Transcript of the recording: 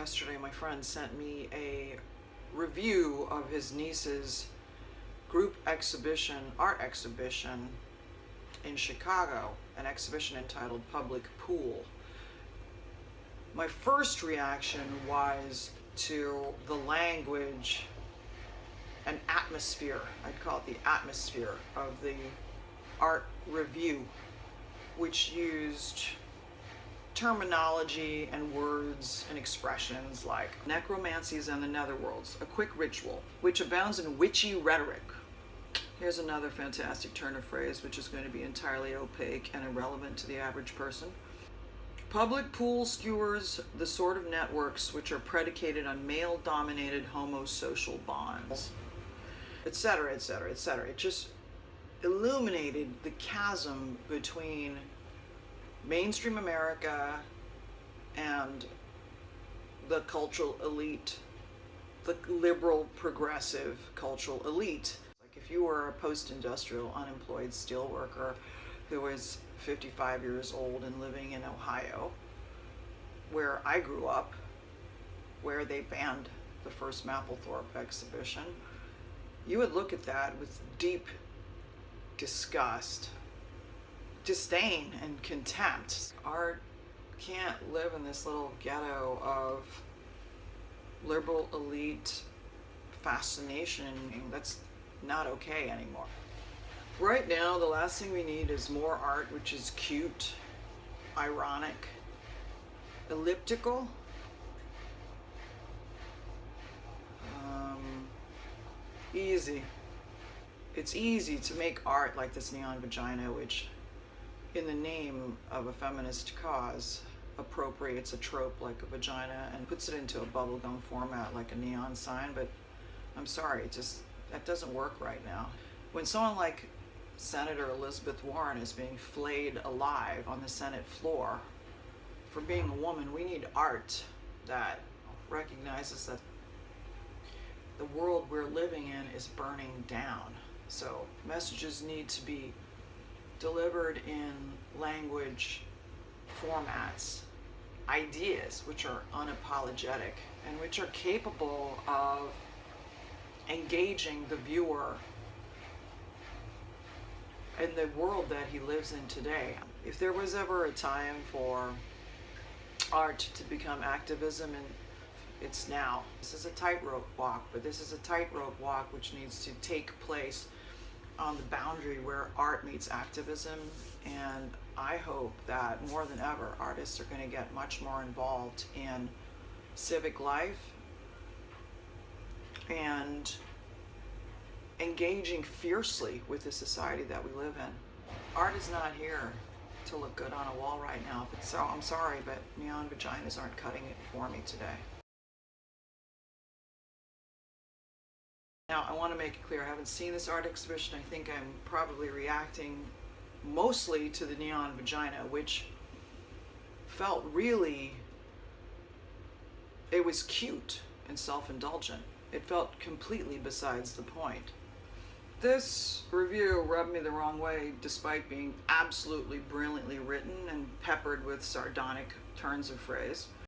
yesterday my friend sent me a review of his niece's group exhibition, art exhibition in Chicago, an exhibition entitled Public Pool. My first reaction was to the language and atmosphere, I'd call it the atmosphere of the art review, which used terminology and words and expressions like necromancies and the netherworlds, a quick ritual, which abounds in witchy rhetoric. Here's another fantastic turn of phrase, which is going to be entirely opaque and irrelevant to the average person. Public pool skewers the sort of networks which are predicated on male-dominated homosocial bonds, etc., etc., etc. It just illuminated the chasm between mainstream America and the cultural elite, the liberal, progressive cultural elite. Like if you were a post-industrial unemployed steelworker who was 55 years old and living in Ohio, where I grew up, where they banned the first Mapplethorpe exhibition, you would look at that with deep disgust, disdain, and contempt. Art can't live in this little ghetto of liberal elite fascination. That's not okay anymore. Right now, the last thing we need is more art which is cute, ironic, elliptical, easy. It's easy to make art like this neon vagina, which in the name of a feminist cause appropriates a trope like a vagina and puts it into a bubblegum format like a neon sign, but I'm sorry, that doesn't work right now. When someone like Senator Elizabeth Warren is being flayed alive on the Senate floor for being a woman, we need art that recognizes that the world we're living in is burning down. So messages need to be delivered in language formats, ideas which are unapologetic and which are capable of engaging the viewer in the world that he lives in today. If there was ever a time for art to become activism, and it's now. This is a tightrope walk, but this is a tightrope walk which needs to take place on the boundary where art meets activism, and I hope that more than ever artists are going to get much more involved in civic life and engaging fiercely with the society that we live in. Art is not here to look good on a wall right now, so I'm sorry, but neon vaginas aren't cutting it for me today. Now, I want to make it clear, I haven't seen this art exhibition. I think I'm probably reacting mostly to the neon vagina, which felt really, it was cute and self-indulgent. It felt completely besides the point. This review rubbed me the wrong way, despite being absolutely brilliantly written and peppered with sardonic turns of phrase.